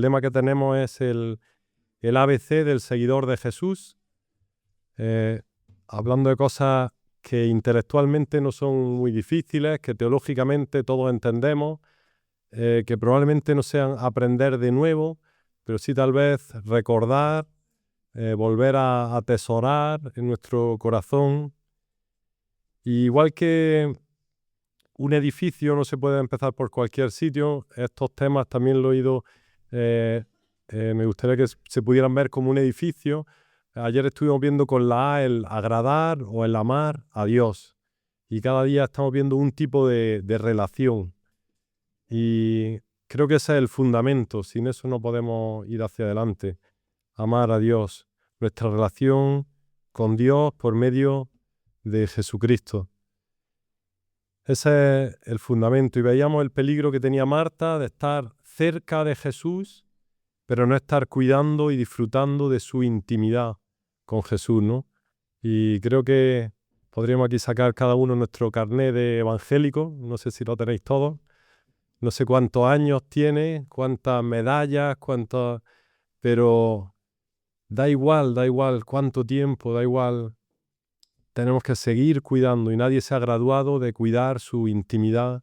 lema que tenemos es el ABC del seguidor de Jesús, hablando de cosas que intelectualmente no son muy difíciles, que teológicamente todos entendemos, que probablemente no sean aprender de nuevo, pero sí tal vez recordar, volver a atesorar en nuestro corazón. Y igual que un edificio no se puede empezar por cualquier sitio, estos temas también lo he ido, me gustaría que se pudieran ver como un edificio. Ayer estuvimos viendo con la A el agradar o el amar a Dios. Y cada día estamos viendo un tipo de relación. Y creo que ese es el fundamento. Sin eso no podemos ir hacia adelante. Amar a Dios. Nuestra relación con Dios por medio de Jesucristo. Ese es el fundamento. Y veíamos el peligro que tenía Marta de estar cerca de Jesús, pero no estar cuidando y disfrutando de su intimidad con Jesús, ¿no? Y creo que podríamos aquí sacar cada uno nuestro carné de evangélico. No sé si lo tenéis todos. No sé cuántos años tiene, cuántas medallas, pero da igual cuánto tiempo, da igual. Tenemos que seguir cuidando y nadie se ha graduado de cuidar su intimidad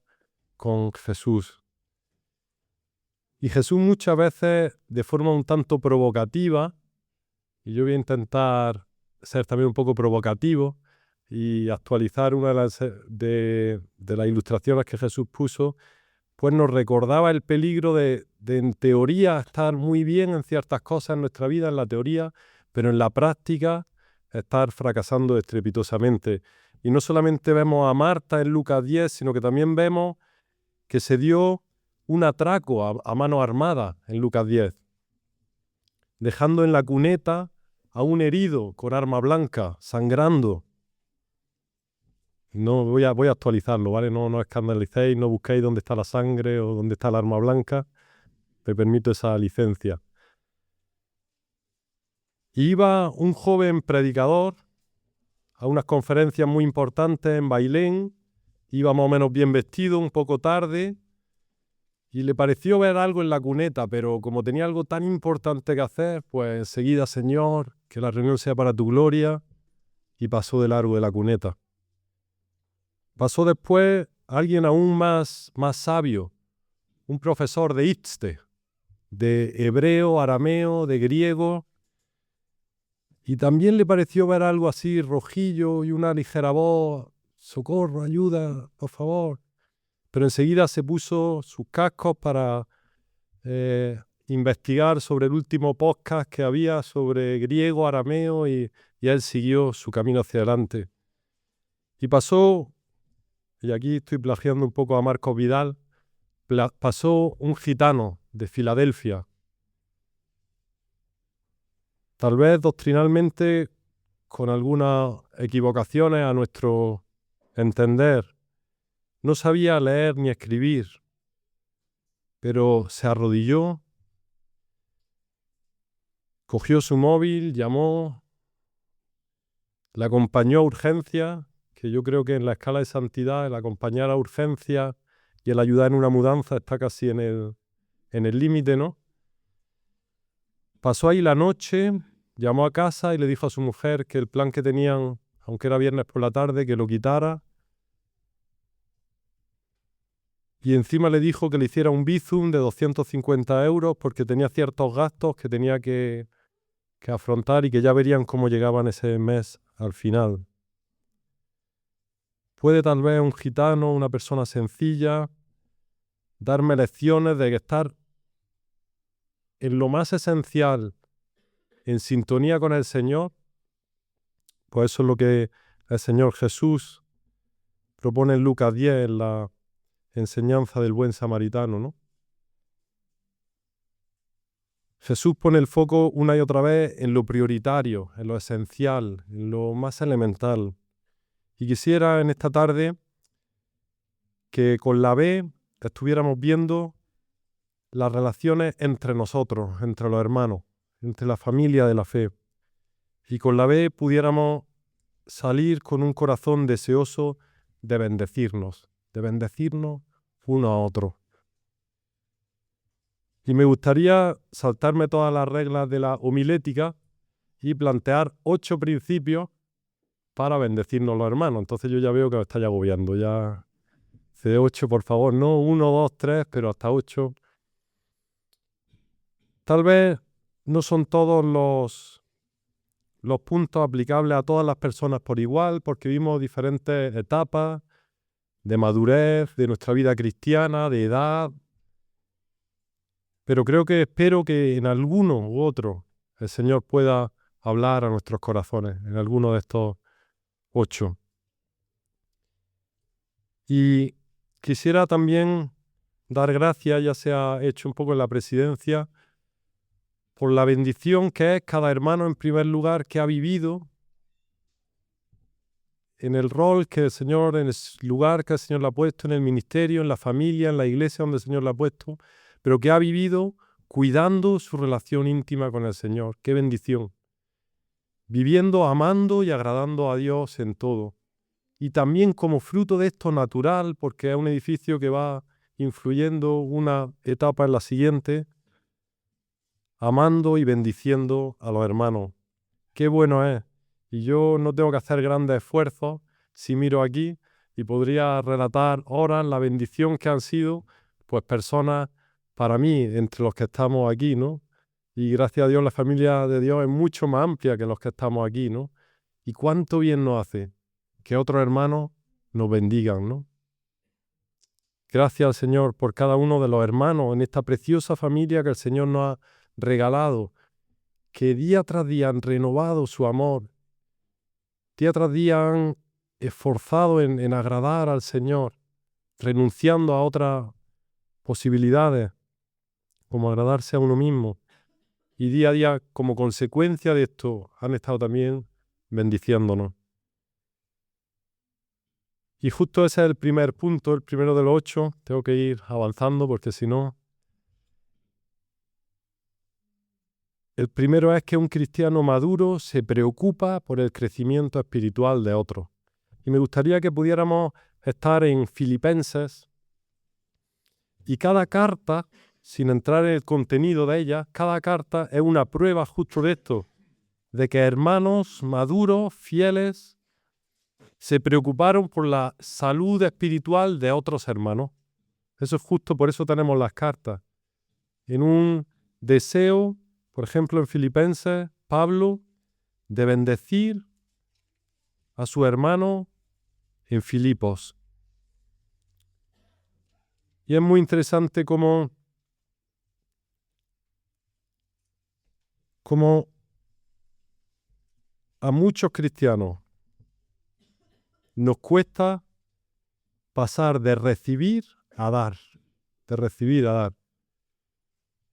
con Jesús. Y Jesús muchas veces, de forma un tanto provocativa, y yo voy a intentar ser también un poco provocativo y actualizar una de las ilustraciones que Jesús puso, pues nos recordaba el peligro de en teoría estar muy bien en ciertas cosas en nuestra vida, en la teoría, pero en la práctica estar fracasando estrepitosamente. Y no solamente vemos a Marta en Lucas 10, sino que también vemos que se dio un atraco a mano armada en Lucas 10, dejando en la cuneta a un herido con arma blanca, sangrando. No voy a actualizarlo, ¿vale? No escandalicéis, no busquéis dónde está la sangre o dónde está el arma blanca. Me permito esa licencia. Iba un joven predicador a unas conferencias muy importantes en Bailén, iba más o menos bien vestido, un poco tarde, y le pareció ver algo en la cuneta, pero como tenía algo tan importante que hacer, pues enseguida, Señor, que la reunión sea para tu gloria, y pasó de largo de la cuneta. Pasó después alguien aún más sabio, un profesor de Itzte, de hebreo, arameo, de griego, y también le pareció ver algo así rojillo y una ligera voz, socorro, ayuda, por favor. Pero enseguida se puso sus cascos para investigar sobre el último podcast que había sobre griego, arameo, y él siguió su camino hacia adelante. Y pasó, y aquí estoy plagiando un poco a Marcos Vidal, pasó un gitano de Filadelfia. Tal vez doctrinalmente con algunas equivocaciones a nuestro entender. No sabía leer ni escribir, pero se arrodilló, cogió su móvil, llamó, le acompañó a urgencia, que yo creo que en la escala de santidad el acompañar a urgencia y el ayudar en una mudanza está casi en el límite, ¿no? Pasó ahí la noche, llamó a casa y le dijo a su mujer que el plan que tenían, aunque era viernes por la tarde, que lo quitara. Y encima le dijo que le hiciera un bizum de 250 euros porque tenía ciertos gastos que tenía que afrontar y que ya verían cómo llegaban ese mes al final. Puede tal vez un gitano, una persona sencilla, darme lecciones de estar en lo más esencial, en sintonía con el Señor. Pues eso es lo que el Señor Jesús propone en Lucas 10, en la enseñanza del buen samaritano, ¿no? Jesús pone el foco una y otra vez en lo prioritario, en lo esencial, en lo más elemental. Y quisiera en esta tarde que con la B estuviéramos viendo las relaciones entre nosotros, entre los hermanos, entre la familia de la fe. Y con la B pudiéramos salir con un corazón deseoso de bendecirnos uno a otro. Y me gustaría saltarme todas las reglas de la homilética y plantear 8 principios para bendecirnos los hermanos. Entonces yo ya veo que me estáis agobiando. Ya de 8, por favor, no 1, 2, 3, pero hasta 8. Tal vez no son todos los puntos aplicables a todas las personas por igual, porque vimos diferentes etapas de madurez, de nuestra vida cristiana, de edad. Pero espero que en alguno u otro el Señor pueda hablar a nuestros corazones, en alguno de estos 8. Y quisiera también dar gracias, ya se ha hecho un poco en la presidencia, por la bendición que es cada hermano en primer lugar que ha vivido en el rol que el Señor, en el lugar que el Señor le ha puesto, en el ministerio, en la familia, en la iglesia donde el Señor le ha puesto, pero que ha vivido cuidando su relación íntima con el Señor. ¡Qué bendición! Viviendo, amando y agradando a Dios en todo. Y también como fruto de esto natural, porque es un edificio que va influyendo una etapa en la siguiente, amando y bendiciendo a los hermanos. ¡Qué bueno es! Y yo no tengo que hacer grandes esfuerzos si miro aquí y podría relatar horas la bendición que han sido pues personas para mí entre los que estamos aquí, ¿no? Y gracias a Dios la familia de Dios es mucho más amplia que los que estamos aquí, ¿no? Y cuánto bien nos hace que otros hermanos nos bendigan, ¿no? Gracias al Señor por cada uno de los hermanos en esta preciosa familia que el Señor nos ha regalado, que día tras día han renovado su amor, día tras día han esforzado en agradar al Señor, renunciando a otras posibilidades, como agradarse a uno mismo. Y día a día, como consecuencia de esto, han estado también bendiciéndonos. Y justo ese es el primer punto, el primero de los 8. Tengo que ir avanzando porque si no... El primero es que un cristiano maduro se preocupa por el crecimiento espiritual de otros. Y me gustaría que pudiéramos estar en Filipenses y cada carta, sin entrar en el contenido de ella, cada carta es una prueba justo de esto, de que hermanos maduros, fieles, se preocuparon por la salud espiritual de otros hermanos. Eso es justo, por eso tenemos las cartas. En un deseo, por ejemplo en Filipenses, Pablo, de bendecir a su hermano en Filipos. Y es muy interesante cómo a muchos cristianos nos cuesta pasar de recibir a dar, de recibir a dar.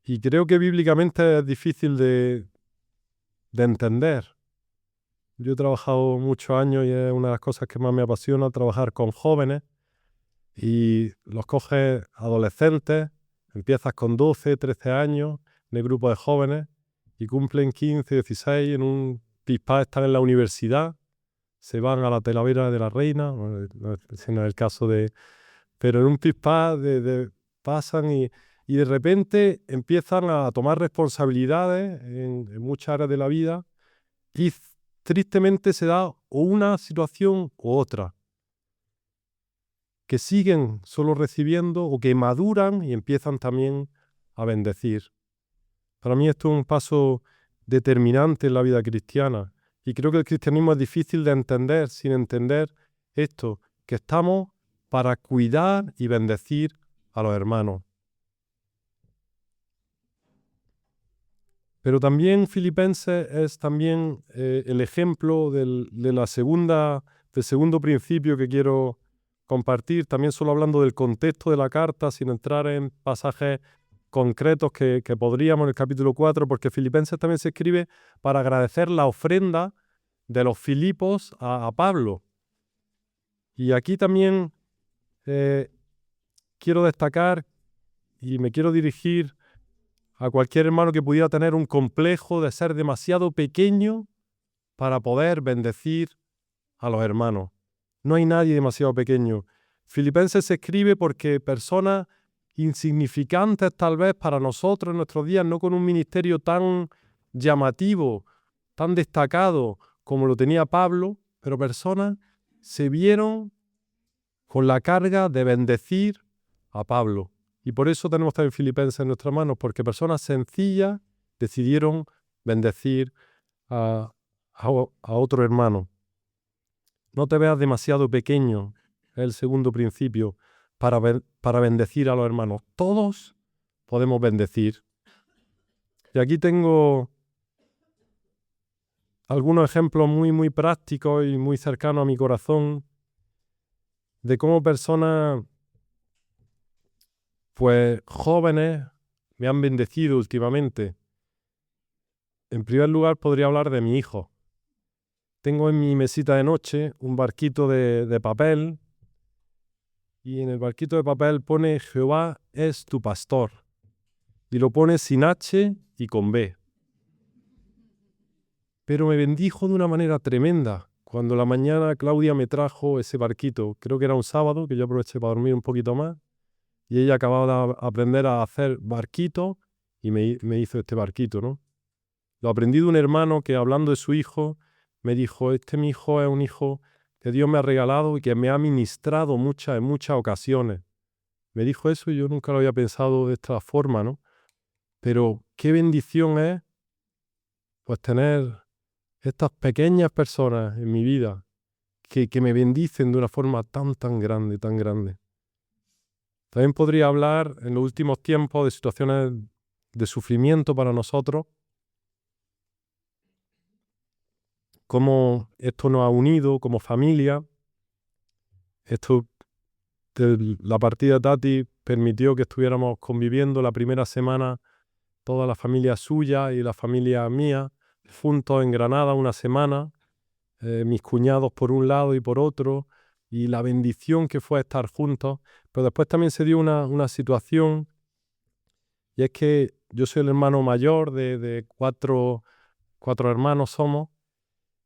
Y creo que bíblicamente es difícil de entender. Yo he trabajado muchos años y es una de las cosas que más me apasiona, trabajar con jóvenes. Y los coges adolescentes, empiezas con 12, 13 años en el grupo de jóvenes y cumplen 15, 16, en un pispás están en la universidad, se van a la Talavera de la Reina, no es el caso de... Pero en un pispás pasan y de repente empiezan a tomar responsabilidades en muchas áreas de la vida y tristemente se da o una situación u otra, que siguen solo recibiendo o que maduran y empiezan también a bendecir. Para mí esto es un paso determinante en la vida cristiana y creo que el cristianismo es difícil de entender sin entender esto, que estamos para cuidar y bendecir a los hermanos. Pero también Filipenses es también el ejemplo del segundo principio que quiero compartir, también solo hablando del contexto de la carta, sin entrar en pasajes concretos que podríamos en el capítulo 4, porque Filipenses también se escribe para agradecer la ofrenda de los Filipos a Pablo. Y aquí también quiero destacar y me quiero dirigir a cualquier hermano que pudiera tener un complejo de ser demasiado pequeño para poder bendecir a los hermanos. No hay nadie demasiado pequeño. Filipenses se escribe porque personas insignificantes tal vez para nosotros en nuestros días, no con un ministerio tan llamativo, tan destacado como lo tenía Pablo, pero personas se vieron con la carga de bendecir a Pablo. Y por eso tenemos también Filipenses en nuestras manos, porque personas sencillas decidieron bendecir a otro hermano. No te veas demasiado pequeño, es el segundo principio, para bendecir a los hermanos. Todos podemos bendecir. Y aquí tengo algunos ejemplos muy prácticos y muy cercanos a mi corazón de cómo personas, pues jóvenes, me han bendecido últimamente. En primer lugar, podría hablar de mi hijo. Tengo en mi mesita de noche un barquito de papel y en el barquito de papel pone Jehová es tu pastor. Y lo pone sin H y con B. Pero me bendijo de una manera tremenda. Cuando la mañana Claudia me trajo ese barquito, creo que era un sábado, que yo aproveché para dormir un poquito más, y ella acababa de aprender a hacer barquito y me hizo este barquito, ¿no? Lo aprendí de un hermano que, hablando de su hijo, me dijo, mi hijo es un hijo que Dios me ha regalado y que me ha ministrado en muchas ocasiones. Me dijo eso y yo nunca lo había pensado de esta forma, ¿no? Pero qué bendición es, pues, tener estas pequeñas personas en mi vida que me bendicen de una forma tan grande, tan grande. También podría hablar en los últimos tiempos de situaciones de sufrimiento para nosotros, cómo esto nos ha unido como familia. La partida de Tati permitió que estuviéramos conviviendo la primera semana toda la familia suya y la familia mía, juntos en Granada una semana, mis cuñados por un lado y por otro, y la bendición que fue estar juntos. Pero después también se dio una situación, y es que yo soy el hermano mayor de cuatro hermanos somos,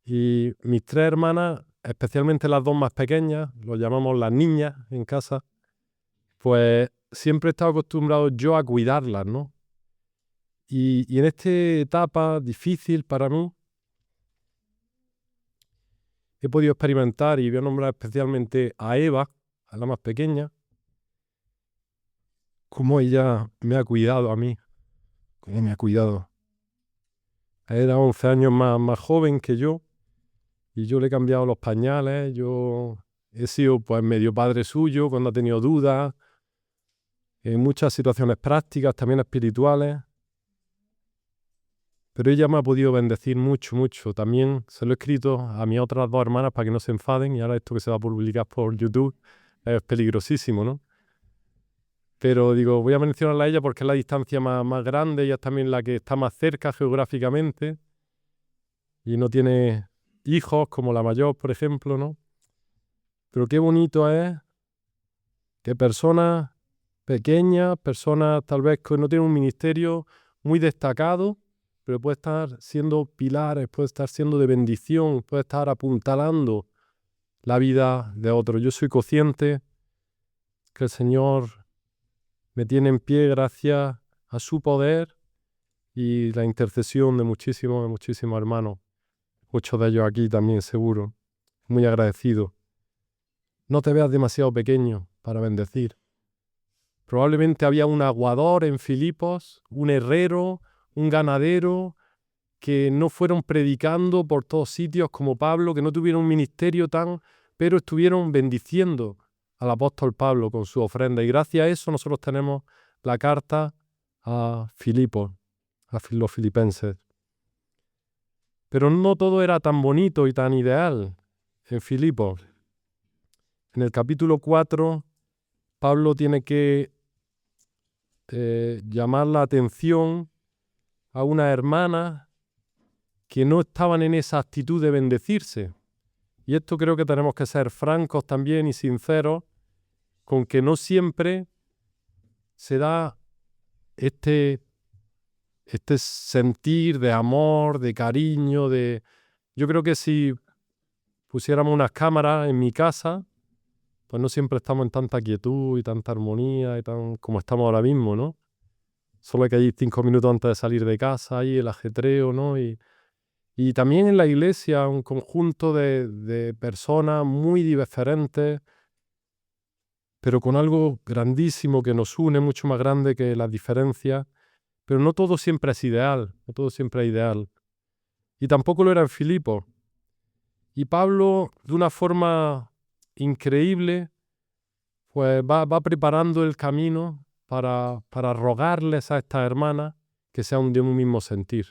y mis tres hermanas, especialmente las dos más pequeñas, lo llamamos las niñas en casa, pues siempre he estado acostumbrado yo a cuidarlas, ¿no? Y en esta etapa difícil para mí, he podido experimentar, y voy a nombrar especialmente a Eva, a la más pequeña, cómo ella me ha cuidado a mí, cómo me ha cuidado. Era 11 años más joven que yo, y yo le he cambiado los pañales, yo he sido pues medio padre suyo cuando ha tenido dudas, en muchas situaciones prácticas, también espirituales. Pero ella me ha podido bendecir mucho. También se lo he escrito a mis otras dos hermanas para que no se enfaden, y ahora esto que se va a publicar por YouTube es peligrosísimo, ¿no? Pero digo, voy a mencionarla a ella porque es la distancia más grande, ella es también la que está más cerca geográficamente y no tiene hijos como la mayor, por ejemplo, ¿no? Pero qué bonito es que personas pequeñas, personas tal vez que no tienen un ministerio muy destacado, pero puede estar siendo pilares, puede estar siendo de bendición, puede estar apuntalando la vida de otros. Yo soy consciente que el Señor me tiene en pie gracias a su poder y la intercesión de muchísimos hermanos, muchos de ellos aquí también seguro. Muy agradecido. No te veas demasiado pequeño para bendecir. Probablemente había un aguador en Filipos, un herrero, un ganadero, que no fueron predicando por todos sitios como Pablo, que no tuvieron un ministerio pero estuvieron bendiciendo al apóstol Pablo con su ofrenda. Y gracias a eso nosotros tenemos la carta a Filipos, a los filipenses. Pero no todo era tan bonito y tan ideal en Filipos. En el capítulo 4, Pablo tiene que llamar la atención a unas hermanas que no estaban en esa actitud de bendecirse. Y esto creo que tenemos que ser francos también y sinceros con que no siempre se da este sentir de amor, de cariño, Yo creo que si pusiéramos unas cámaras en mi casa, pues no siempre estamos en tanta quietud y tanta armonía y como estamos ahora mismo, ¿no? Solo hay que ir 5 minutos antes de salir de casa, ahí el ajetreo, ¿no? Y también en la iglesia un conjunto de personas muy diferentes, pero con algo grandísimo que nos une, mucho más grande que las diferencias. Pero no todo siempre es ideal, no todo siempre es ideal. Y tampoco lo era en Filipos. Y Pablo, de una forma increíble, pues va preparando el camino para rogarles a estas hermanas que sean de un mismo sentir.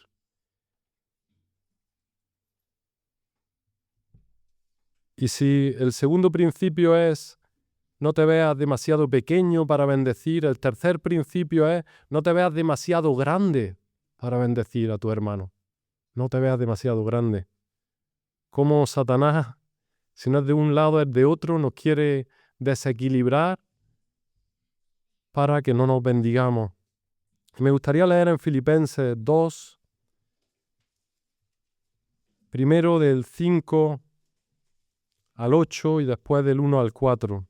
Y si el segundo principio es no te veas demasiado pequeño para bendecir, el tercer principio es no te veas demasiado grande para bendecir a tu hermano. No te veas demasiado grande. Como Satanás, si no es de un lado es de otro, nos quiere desequilibrar para que no nos bendigamos. Me gustaría leer en Filipenses 2, primero del 5 al 8 y después del 1 al 4.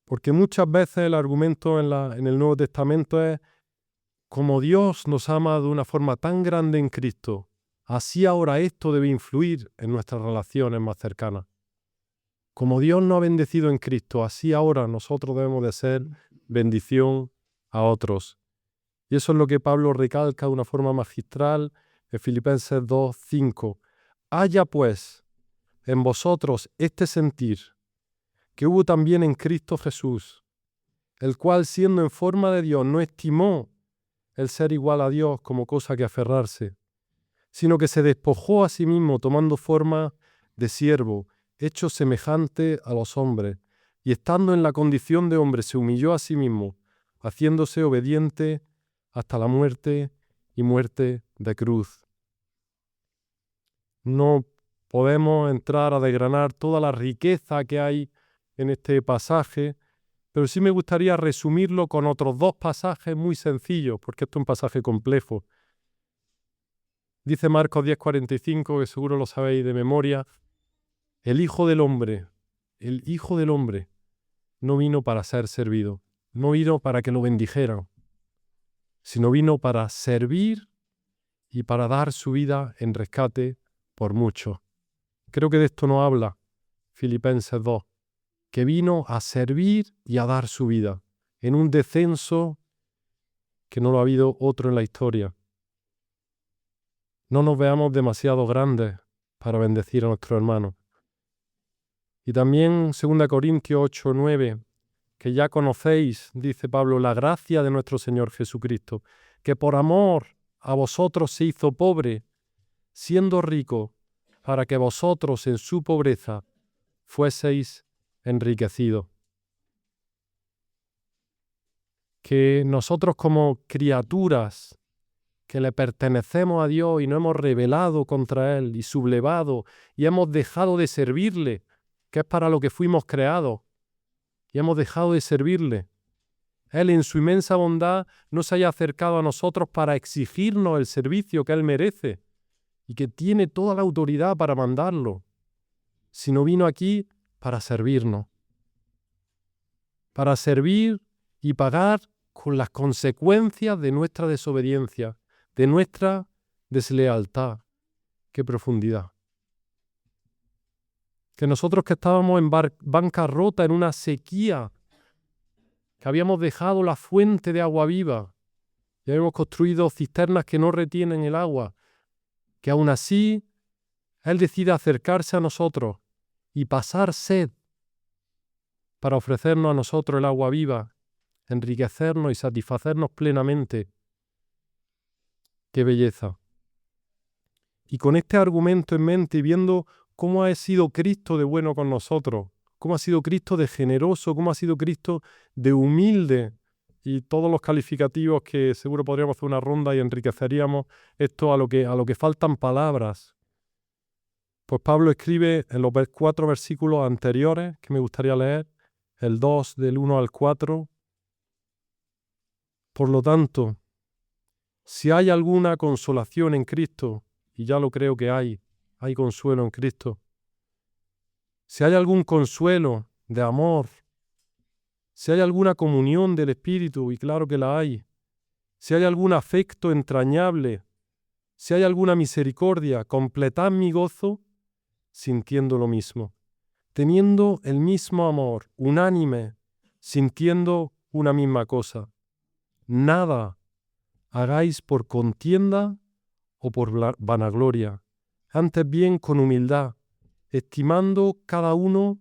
Porque muchas veces el argumento en el Nuevo Testamento es como Dios nos ama de una forma tan grande en Cristo, así ahora esto debe influir en nuestras relaciones más cercanas. Como Dios nos ha bendecido en Cristo, así ahora nosotros debemos de ser bendición a otros. Y eso es lo que Pablo recalca de una forma magistral en Filipenses 2, 5. Haya pues en vosotros este sentir que hubo también en Cristo Jesús, el cual siendo en forma de Dios no estimó el ser igual a Dios como cosa que aferrarse, sino que se despojó a sí mismo tomando forma de siervo, hecho semejante a los hombres, y estando en la condición de hombre se humilló a sí mismo, haciéndose obediente hasta la muerte y muerte de cruz. No podemos entrar a desgranar toda la riqueza que hay en este pasaje, pero sí me gustaría resumirlo con otros 2 pasajes muy sencillos, porque esto es un pasaje complejo. Dice Marcos 10:45, que seguro lo sabéis de memoria, el Hijo del Hombre no vino para ser servido, no vino para que lo bendijeran, sino vino para servir y para dar su vida en rescate por muchos. Creo que de esto nos habla Filipenses 2, que vino a servir y a dar su vida en un descenso que no lo ha habido otro en la historia. No nos veamos demasiado grandes para bendecir a nuestros hermanos. Y también 2 Corintios 8, 9, que ya conocéis, dice Pablo, la gracia de nuestro Señor Jesucristo, que por amor a vosotros se hizo pobre, siendo rico, para que vosotros en su pobreza fueseis enriquecidos. Que nosotros como criaturas que le pertenecemos a Dios y no hemos rebelado contra Él y sublevado y hemos dejado de servirle, que es para lo que fuimos creados, y hemos dejado de servirle. Él en su inmensa bondad no se haya acercado a nosotros para exigirnos el servicio que Él merece y que tiene toda la autoridad para mandarlo, sino vino aquí para servirnos, para servir y pagar con las consecuencias de nuestra desobediencia, de nuestra deslealtad. ¡Qué profundidad! Que nosotros que estábamos en bancarrota, en una sequía, que habíamos dejado la fuente de agua viva y habíamos construido cisternas que no retienen el agua, que aún así Él decide acercarse a nosotros y pasar sed para ofrecernos a nosotros el agua viva, enriquecernos y satisfacernos plenamente. ¡Qué belleza! Y con este argumento en mente y viendo cómo ha sido Cristo de bueno con nosotros, cómo ha sido Cristo de generoso, cómo ha sido Cristo de humilde, y todos los calificativos que seguro podríamos hacer una ronda y enriqueceríamos esto a lo que faltan palabras. Pues Pablo escribe en los 4 versículos anteriores, que me gustaría leer, el 2 del 1 al 4. Por lo tanto, si hay alguna consolación en Cristo, y ya lo creo que hay consuelo en Cristo, si hay algún consuelo de amor, si hay alguna comunión del Espíritu, y claro que la hay, si hay algún afecto entrañable, si hay alguna misericordia, completad mi gozo sintiendo lo mismo, teniendo el mismo amor, unánime, sintiendo una misma cosa. Nada hagáis por contienda o por vanagloria, antes bien con humildad, estimando cada uno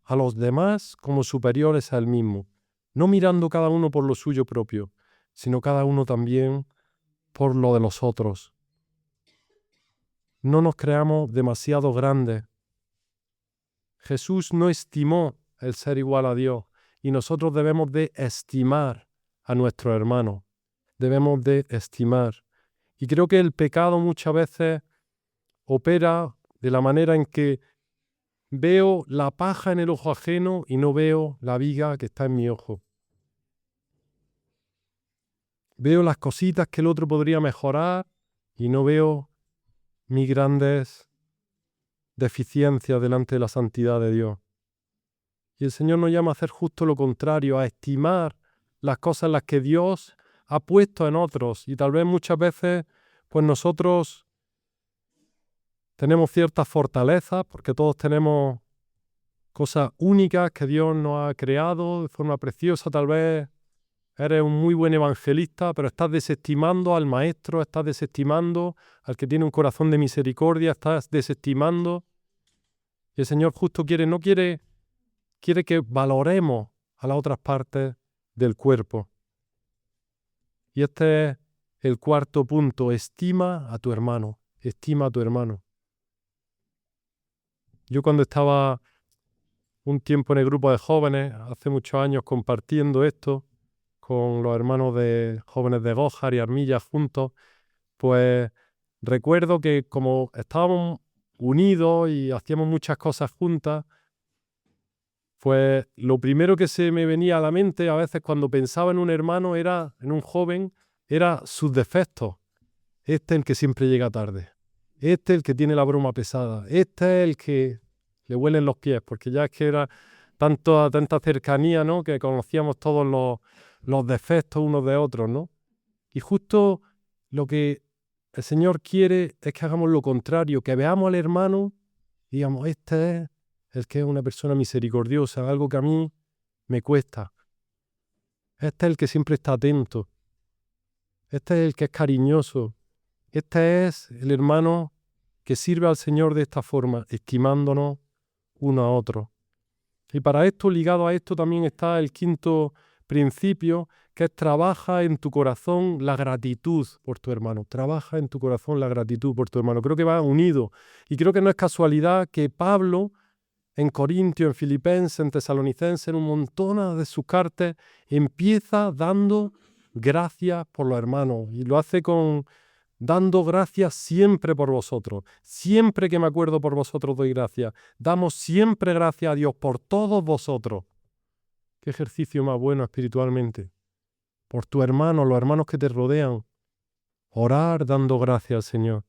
a los demás como superiores a él mismo, no mirando cada uno por lo suyo propio, sino cada uno también por lo de los otros. No nos creamos demasiado grandes. Jesús no estimó el ser igual a Dios y nosotros debemos de estimar a nuestros hermanos. Debemos de estimar. Y creo que el pecado muchas veces opera de la manera en que veo la paja en el ojo ajeno y no veo la viga que está en mi ojo. Veo las cositas que el otro podría mejorar y no veo mis grandes deficiencias delante de la santidad de Dios. Y el Señor nos llama a hacer justo lo contrario, a estimar las cosas en las que Dios ha puesto en otros. Y tal vez muchas veces, pues nosotros tenemos ciertas fortalezas, porque todos tenemos cosas únicas que Dios nos ha creado de forma preciosa. Tal vez eres un muy buen evangelista, pero estás desestimando al maestro, estás desestimando al que tiene un corazón de misericordia, estás desestimando. Y el Señor justo quiere que valoremos a las otras partes del cuerpo. Y este es el cuarto punto, estima a tu hermano, estima a tu hermano. Yo cuando estaba un tiempo en el grupo de jóvenes, hace muchos años compartiendo esto con los hermanos de jóvenes de Gójar y Armilla juntos, pues recuerdo que como estábamos unidos y hacíamos muchas cosas juntas, pues lo primero que se me venía a la mente a veces cuando pensaba en un hermano, en un joven, era sus defectos. Este es el que siempre llega tarde. Este es el que tiene la broma pesada. Este es el que le huelen los pies, porque ya es que era tanta cercanía, ¿no? Que conocíamos todos los defectos unos de otros, ¿no? Y justo lo que el Señor quiere es que hagamos lo contrario, que veamos al hermano y digamos, este es el que es una persona misericordiosa, algo que a mí me cuesta. Este es el que siempre está atento. Este es el que es cariñoso. Este es el hermano que sirve al Señor de esta forma, estimándonos uno a otro. Y para esto, ligado a esto, también está el quinto principio, que es trabaja en tu corazón la gratitud por tu hermano. Trabaja en tu corazón la gratitud por tu hermano. Creo que va unido. Y creo que no es casualidad que Pablo, en Corintios, en Filipenses, en Tesalonicenses, en un montón de sus cartas, empieza dando gracias por los hermanos. Y lo hace dando gracias siempre por vosotros. Siempre que me acuerdo por vosotros doy gracias. Damos siempre gracias a Dios por todos vosotros. Qué ejercicio más bueno espiritualmente. Por tu hermano, los hermanos que te rodean. Orar dando gracias al Señor.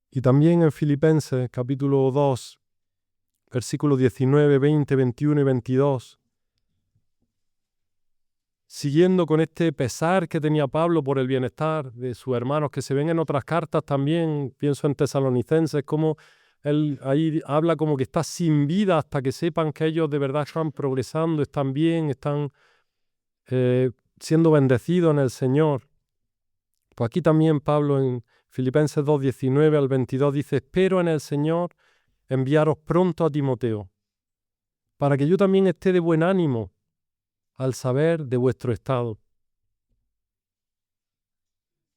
Y también en Filipenses capítulo 2, versículos 19, 20, 21 y 22. Siguiendo con este pesar que tenía Pablo por el bienestar de sus hermanos, que se ven en otras cartas también, pienso en Tesalonicenses, como él ahí habla como que está sin vida hasta que sepan que ellos de verdad están progresando, están bien, están siendo bendecidos en el Señor. Pues aquí también Pablo en Filipenses 2, 19 al 22 dice, espero en el Señor enviaros pronto a Timoteo, para que yo también esté de buen ánimo al saber de vuestro estado.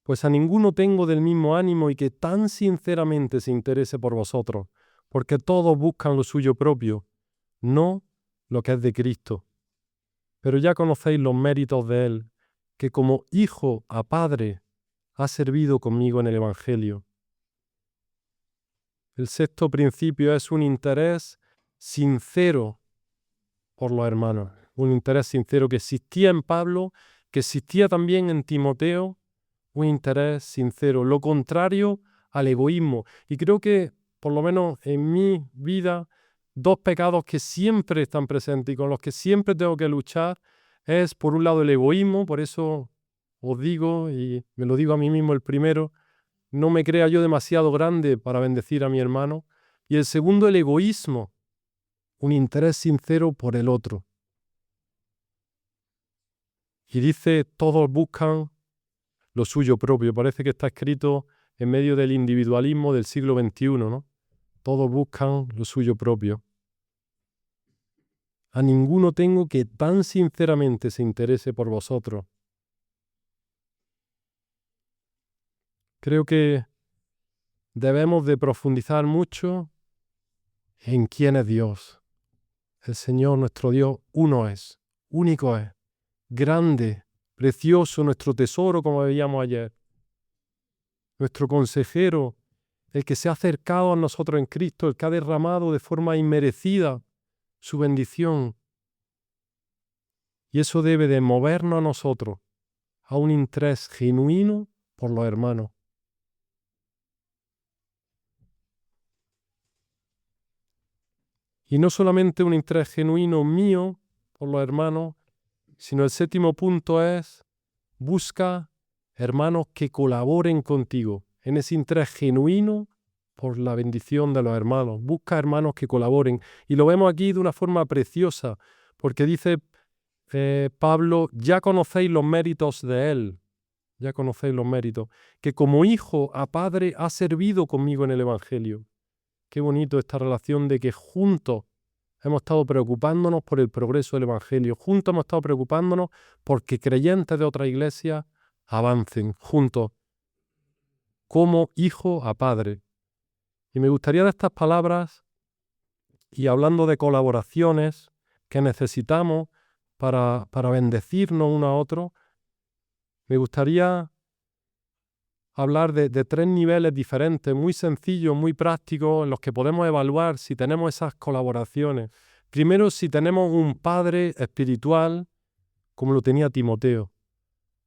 Pues a ninguno tengo del mismo ánimo y que tan sinceramente se interese por vosotros, porque todos buscan lo suyo propio, no lo que es de Cristo. Pero ya conocéis los méritos de Él, que como hijo a padre ha servido conmigo en el Evangelio. El sexto principio es un interés sincero por los hermanos, un interés sincero que existía en Pablo, que existía también en Timoteo, un interés sincero, lo contrario al egoísmo. Y creo que, por lo menos en mi vida, dos pecados que siempre están presentes y con los que siempre tengo que luchar es, por un lado, el egoísmo. Por eso os digo, y me lo digo a mí mismo el primero, no me crea yo demasiado grande para bendecir a mi hermano. Y el segundo, el egoísmo, un interés sincero por el otro. Y dice, todos buscan lo suyo propio. Parece que está escrito en medio del individualismo del siglo XXI, ¿no? Todos buscan lo suyo propio. A ninguno tengo que tan sinceramente se interese por vosotros. Creo que debemos de profundizar mucho en quién es Dios. El Señor, nuestro Dios, uno es, único es, grande, precioso, nuestro tesoro, como veíamos ayer. Nuestro consejero, el que se ha acercado a nosotros en Cristo, el que ha derramado de forma inmerecida su bendición. Y eso debe de movernos a nosotros a un interés genuino por los hermanos. Y no solamente un interés genuino mío por los hermanos, sino el séptimo punto es, busca hermanos que colaboren contigo en ese interés genuino por la bendición de los hermanos. Busca hermanos que colaboren. Y lo vemos aquí de una forma preciosa, porque dice Pablo, ya conocéis los méritos de él. Ya conocéis los méritos. Que como hijo a padre ha servido conmigo en el Evangelio. Qué bonito esta relación de que juntos hemos estado preocupándonos por el progreso del Evangelio. Juntos hemos estado preocupándonos porque creyentes de otra iglesia avancen juntos como hijo a padre. Y me gustaría de estas palabras, y hablando de colaboraciones que necesitamos para bendecirnos uno a otro, me gustaría hablar de tres niveles diferentes, muy sencillos, muy prácticos, en los que podemos evaluar si tenemos esas colaboraciones. Primero, si tenemos un padre espiritual, como lo tenía Timoteo.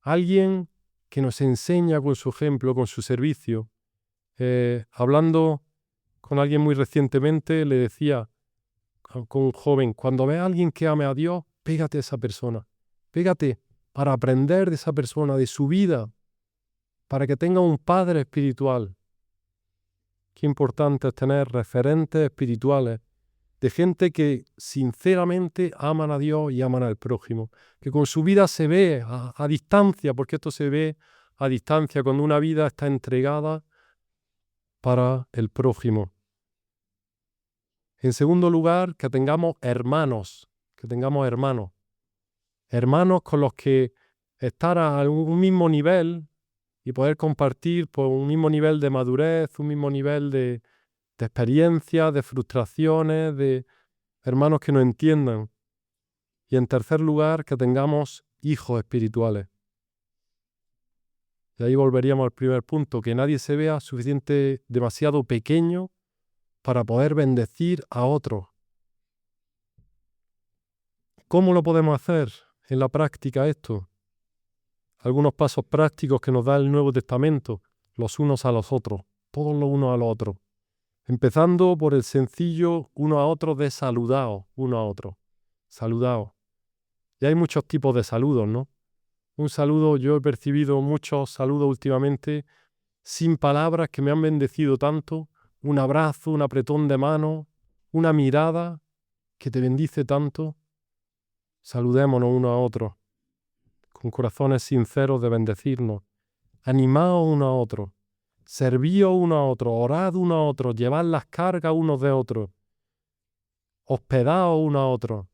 Alguien que nos enseña con su ejemplo, con su servicio. Hablando con alguien muy recientemente, le decía con un joven, cuando veas a alguien que ame a Dios, pégate a esa persona. Pégate para aprender de esa persona, de su vida, para que tenga un padre espiritual. Qué importante es tener referentes espirituales de gente que sinceramente aman a Dios y aman al prójimo, que con su vida se ve a distancia, porque esto se ve a distancia cuando una vida está entregada para el prójimo. En segundo lugar, que tengamos hermanos, hermanos con los que estar a un mismo nivel y poder compartir por un mismo nivel de madurez, un mismo nivel de experiencias, de frustraciones, de hermanos que nos entiendan. Y en tercer lugar, que tengamos hijos espirituales. Y ahí volveríamos al primer punto, que nadie se vea demasiado pequeño para poder bendecir a otros. ¿Cómo lo podemos hacer en la práctica esto? Algunos pasos prácticos que nos da el Nuevo Testamento, los unos a los otros, todos los unos a los otros. Empezando por el sencillo uno a otro de saludaos uno a otro. Saludaos. Y hay muchos tipos de saludos, ¿no? Un saludo, yo he percibido muchos saludos últimamente sin palabras que me han bendecido tanto. Un abrazo, un apretón de mano, una mirada que te bendice tanto. Saludémonos uno a otro con corazones sinceros de bendecirnos. Animaos uno a otro. Servíos uno a otro. Orad uno a otro. Llevad las cargas unos de otros. Hospedaos uno a otro.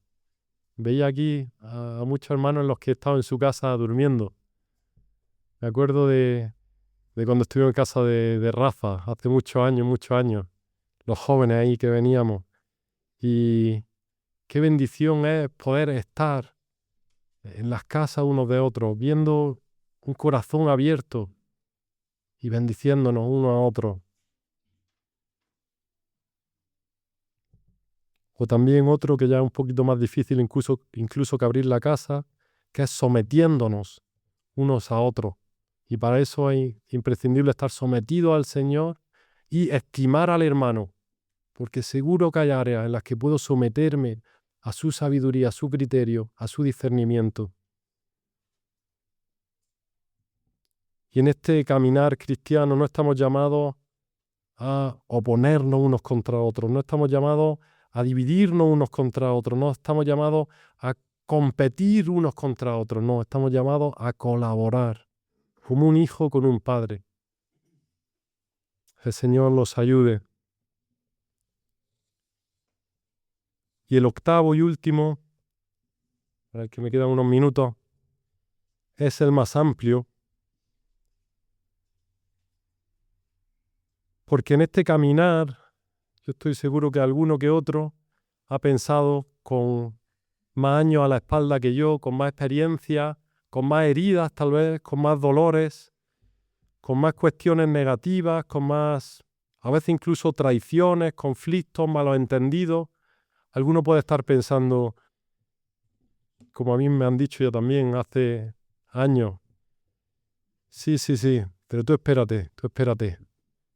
Veía aquí a muchos hermanos en los que he estado en su casa durmiendo. Me acuerdo de cuando estuve en casa de Rafa, hace muchos años. Los jóvenes ahí que veníamos. Y qué bendición es poder estar en las casas unos de otros, viendo un corazón abierto y bendiciéndonos uno a otro. O también otro que ya es un poquito más difícil incluso que abrir la casa, que es sometiéndonos unos a otros Y para eso es imprescindible estar sometido al Señor y estimar al hermano, porque seguro que hay áreas en las que puedo someterme a su sabiduría, a su criterio, a su discernimiento. Y en este caminar cristiano no estamos llamados a oponernos unos contra otros, no estamos llamados a dividirnos unos contra otros, no estamos llamados a competir unos contra otros, no, estamos llamados a colaborar, como un hijo con un padre. El Señor nos ayude. Y el octavo y último, para el que me quedan unos minutos, es el más amplio, porque en este caminar, yo estoy seguro que alguno que otro ha pensado con más años a la espalda que yo, con más experiencia, con más heridas tal vez, con más dolores, con más cuestiones negativas, con más, a veces incluso traiciones, conflictos, malos entendidos. Alguno puede estar pensando, como a mí me han dicho ya también hace años, sí, pero tú espérate,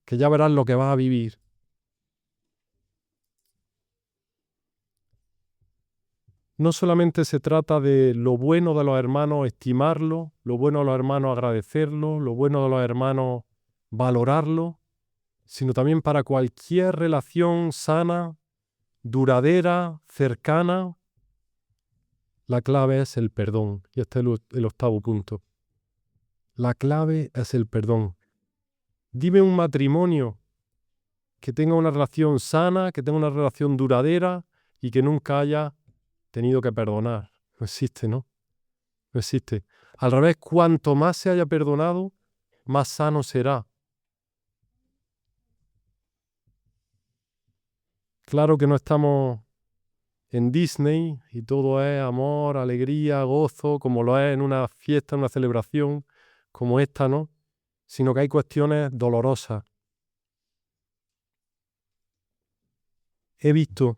que ya verás lo que vas a vivir. No solamente se trata de lo bueno de los hermanos, estimarlo, lo bueno de los hermanos, agradecerlo, lo bueno de los hermanos, valorarlo, sino también para cualquier relación sana, duradera, cercana, la clave es el perdón. Y este es el octavo punto. La clave es el perdón. Dime un matrimonio que tenga una relación sana, que tenga una relación duradera y que nunca haya tenido que perdonar. No existe, ¿no? No existe. Al revés, cuanto más se haya perdonado, más sano será. Claro que no estamos en Disney y todo es amor, alegría, gozo, como lo es en una fiesta, en una celebración como esta, ¿no? Sino que hay cuestiones dolorosas. He visto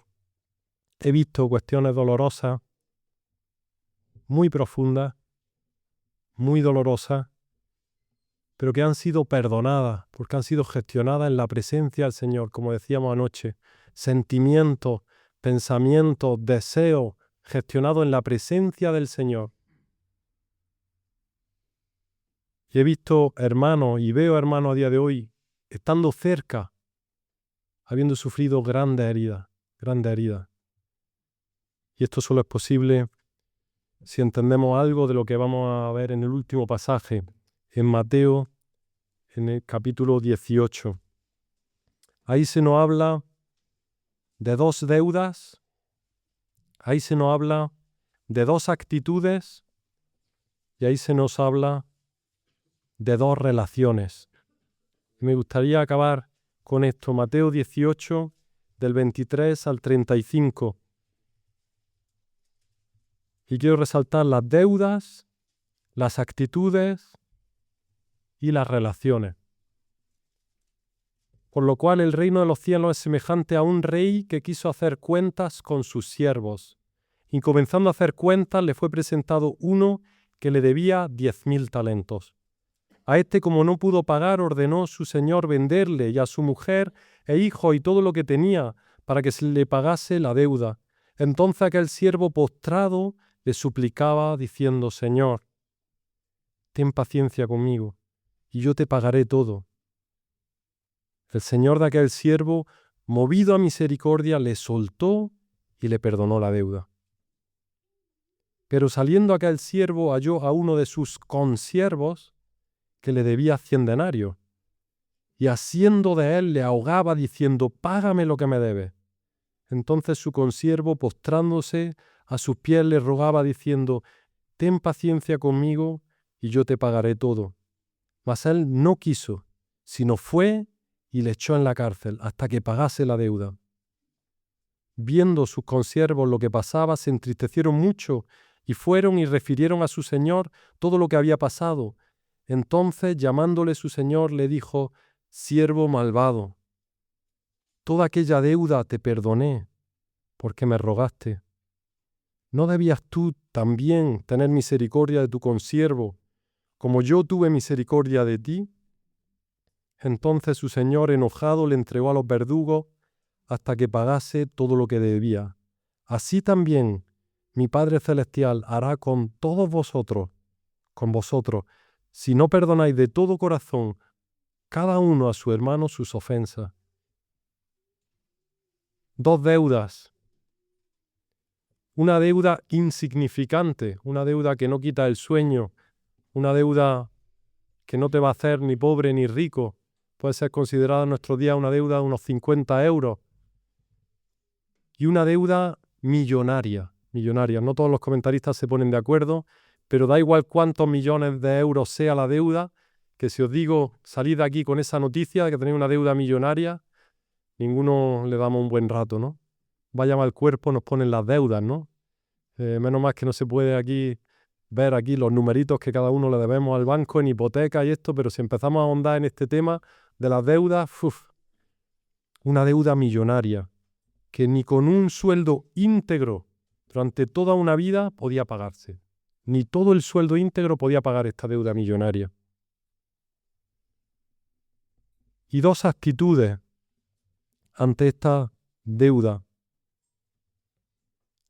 cuestiones dolorosas, muy profundas, muy dolorosas, pero que han sido perdonadas, porque han sido gestionadas en la presencia del Señor, como decíamos anoche. Sentimientos, pensamientos, deseos, gestionados en la presencia del Señor. Y he visto hermanos, y veo hermanos a día de hoy, estando cerca, habiendo sufrido grandes heridas. Y esto solo es posible si entendemos algo de lo que vamos a ver en el último pasaje, en Mateo, en el capítulo 18. Ahí se nos habla de dos deudas, ahí se nos habla de dos actitudes y ahí se nos habla de dos relaciones. Y me gustaría acabar con esto, Mateo 18, del 23 al 35. Y quiero resaltar las deudas, las actitudes y las relaciones. Por lo cual el reino de los cielos es semejante a un rey que quiso hacer cuentas con sus siervos. Y comenzando a hacer cuentas le fue presentado uno que le debía 10.000 talentos. A este, como no pudo pagar, ordenó su señor venderle y a su mujer e hijo y todo lo que tenía para que se le pagase la deuda. Entonces aquel siervo postrado le suplicaba diciendo: Señor, ten paciencia conmigo y yo te pagaré todo. El señor de aquel siervo, movido a misericordia, le soltó y le perdonó la deuda. Pero saliendo aquel siervo halló a uno de sus consiervos que le debía 100 denarios, y asiendo de él le ahogaba diciendo: págame lo que me debes. Entonces su consiervo, postrándose a sus pies, le rogaba diciendo: ten paciencia conmigo y yo te pagaré todo. Mas él no quiso, sino fue y le echó en la cárcel hasta que pagase la deuda. Viendo sus consiervos lo que pasaba, se entristecieron mucho y fueron y refirieron a su señor todo lo que había pasado. Entonces, llamándole su señor, le dijo: siervo malvado, toda aquella deuda te perdoné, porque me rogaste. ¿No debías tú también tener misericordia de tu consiervo, como yo tuve misericordia de ti. Entonces su señor, enojado, le entregó a los verdugos hasta que pagase todo lo que debía. Así también mi Padre Celestial hará con todos vosotros, si no perdonáis de todo corazón cada uno a su hermano sus ofensas. Dos deudas. Una deuda insignificante, una deuda que no quita el sueño, una deuda que no te va a hacer ni pobre ni rico. Puede ser considerada en nuestro día una deuda de unos 50 euros. Y una deuda millonaria. No todos los comentaristas se ponen de acuerdo, pero da igual cuántos millones de euros sea la deuda, que si os digo, salid de aquí con esa noticia de que tenéis una deuda millonaria, ninguno le damos un buen rato, ¿no? Vaya mal cuerpo nos ponen las deudas, ¿no? Menos mal que no se puede aquí ver aquí los numeritos que cada uno le debemos al banco en hipoteca y esto, pero si empezamos a ahondar en este tema de las deudas, una deuda millonaria que ni con un sueldo íntegro durante toda una vida podía pagarse. Ni todo el sueldo íntegro podía pagar esta deuda millonaria. Y dos actitudes ante esta deuda.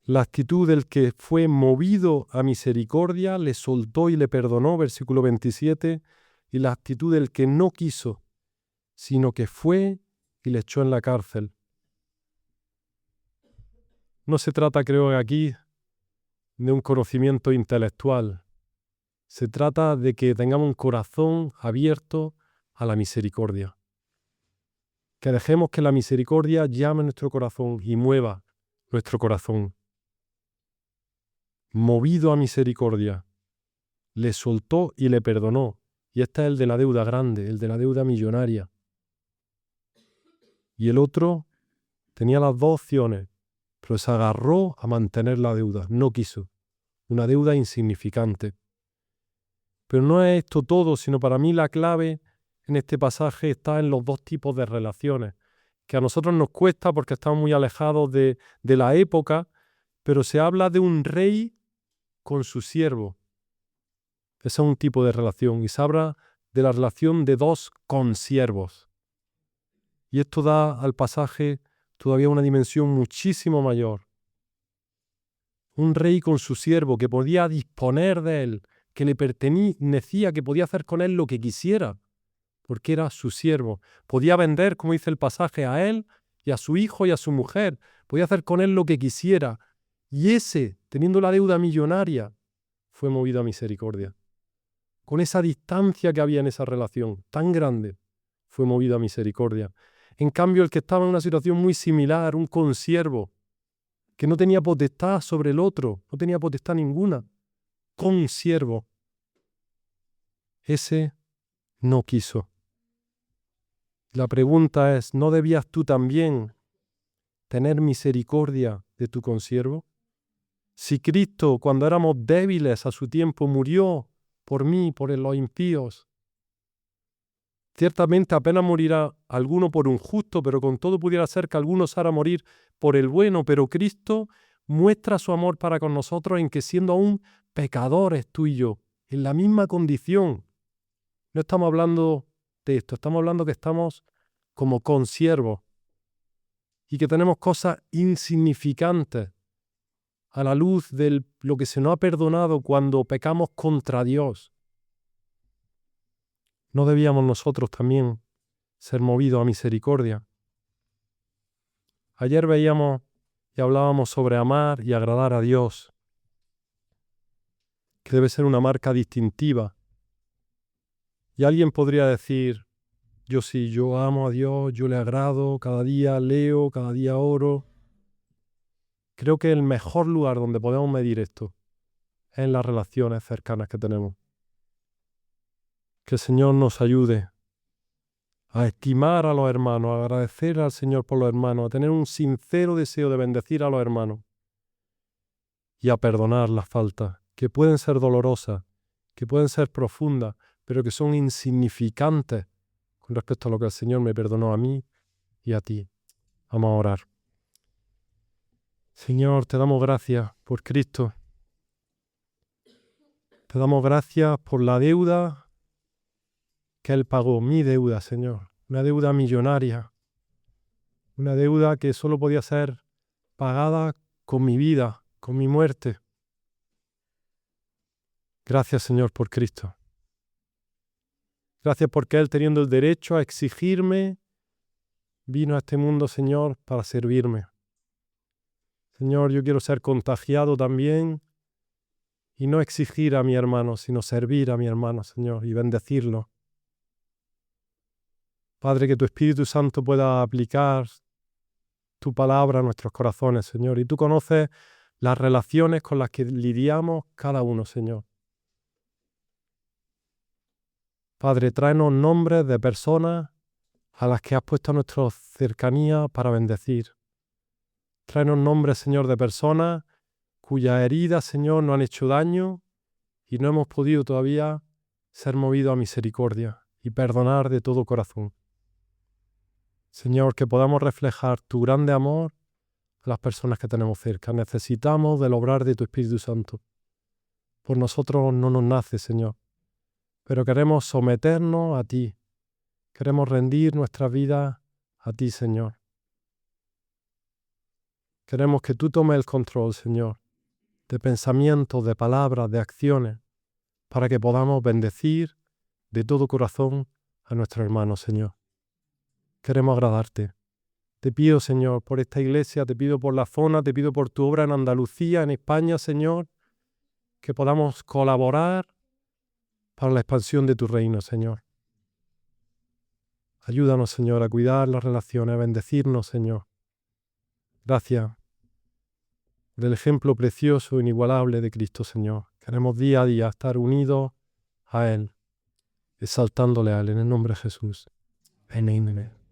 La actitud del que fue movido a misericordia, le soltó y le perdonó, versículo 27, y la actitud del que no quiso, sino que fue y le echó en la cárcel. No se trata, creo, aquí de un conocimiento intelectual. Se trata de que tengamos un corazón abierto a la misericordia. Que dejemos que la misericordia llame nuestro corazón y mueva nuestro corazón. Movido a misericordia, le soltó y le perdonó. Y este es el de la deuda grande, el de la deuda millonaria. Y el otro tenía las dos opciones, pero se agarró a mantener la deuda, no quiso. Una deuda insignificante. Pero no es esto todo, sino para mí la clave en este pasaje está en los dos tipos de relaciones, que a nosotros nos cuesta porque estamos muy alejados de la época, pero se habla de un rey con su siervo. Ese es un tipo de relación, y se habla de la relación de dos consiervos. Y esto da al pasaje todavía una dimensión muchísimo mayor. Un rey con su siervo que podía disponer de él, que le pertenecía, que podía hacer con él lo que quisiera, porque era su siervo. Podía vender, como dice el pasaje, a él y a su hijo y a su mujer. Podía hacer con él lo que quisiera. Y ese, teniendo la deuda millonaria, fue movido a misericordia. Con esa distancia que había en esa relación tan grande, fue movido a misericordia. En cambio, el que estaba en una situación muy similar, un consiervo, que no tenía potestad sobre el otro, no tenía potestad ninguna, consiervo, ese no quiso. La pregunta es, ¿no debías tú también tener misericordia de tu consiervo? Si Cristo, cuando éramos débiles a su tiempo, murió por mí, por los impíos, ciertamente apenas morirá alguno por un justo, pero con todo pudiera ser que alguno osara morir por el bueno, pero Cristo muestra su amor para con nosotros en que siendo aún pecadores tú y yo, en la misma condición, no estamos hablando de esto, estamos hablando que estamos como consiervos y que tenemos cosas insignificantes a la luz de lo que se nos ha perdonado cuando pecamos contra Dios. ¿No debíamos nosotros también ser movidos a misericordia? Ayer veíamos y hablábamos sobre amar y agradar a Dios, que debe ser una marca distintiva. Y alguien podría decir, yo sí, yo amo a Dios, yo le agrado, cada día leo, cada día oro. Creo que el mejor lugar donde podemos medir esto es en las relaciones cercanas que tenemos. Que el Señor nos ayude a estimar a los hermanos, a agradecer al Señor por los hermanos, a tener un sincero deseo de bendecir a los hermanos y a perdonar las faltas, que pueden ser dolorosas, que pueden ser profundas, pero que son insignificantes con respecto a lo que el Señor me perdonó a mí y a ti. Vamos a orar. Señor, te damos gracias por Cristo. Te Te damos gracias por la deuda que Él pagó, mi deuda, Señor. Una deuda millonaria. Una deuda que solo podía ser pagada con mi vida, con mi muerte. Gracias, Señor, por Cristo. Gracias porque Él, teniendo el derecho a exigirme, vino a este mundo, Señor, para servirme. Señor, yo quiero ser contagiado también y no exigir a mi hermano, sino servir a mi hermano, Señor, y bendecirlo. Padre, que tu Espíritu Santo pueda aplicar tu palabra a nuestros corazones, Señor. Y tú conoces las relaciones con las que lidiamos cada uno, Señor. Padre, tráenos nombres de personas a las que has puesto a nuestra cercanía para bendecir. Tráenos nombres, Señor, de personas cuyas heridas, Señor, nos han hecho daño y no hemos podido todavía ser movidos a misericordia y perdonar de todo corazón. Señor, que podamos reflejar tu grande amor a las personas que tenemos cerca. Necesitamos del obrar de tu Espíritu Santo. Por nosotros no nos nace, Señor, pero queremos someternos a ti. Queremos rendir nuestra vida a ti, Señor. Queremos que tú tomes el control, Señor, de pensamientos, de palabras, de acciones, para que podamos bendecir de todo corazón a nuestros hermanos, Señor. Queremos agradarte. Te pido, Señor, por esta iglesia, te pido por la zona, te pido por tu obra en Andalucía, en España, Señor, que podamos colaborar para la expansión de tu reino, Señor. Ayúdanos, Señor, a cuidar las relaciones, a bendecirnos, Señor. Gracias del ejemplo precioso e inigualable de Cristo, Señor. Queremos día a día estar unidos a Él, exaltándole a Él en el nombre de Jesús. Amén.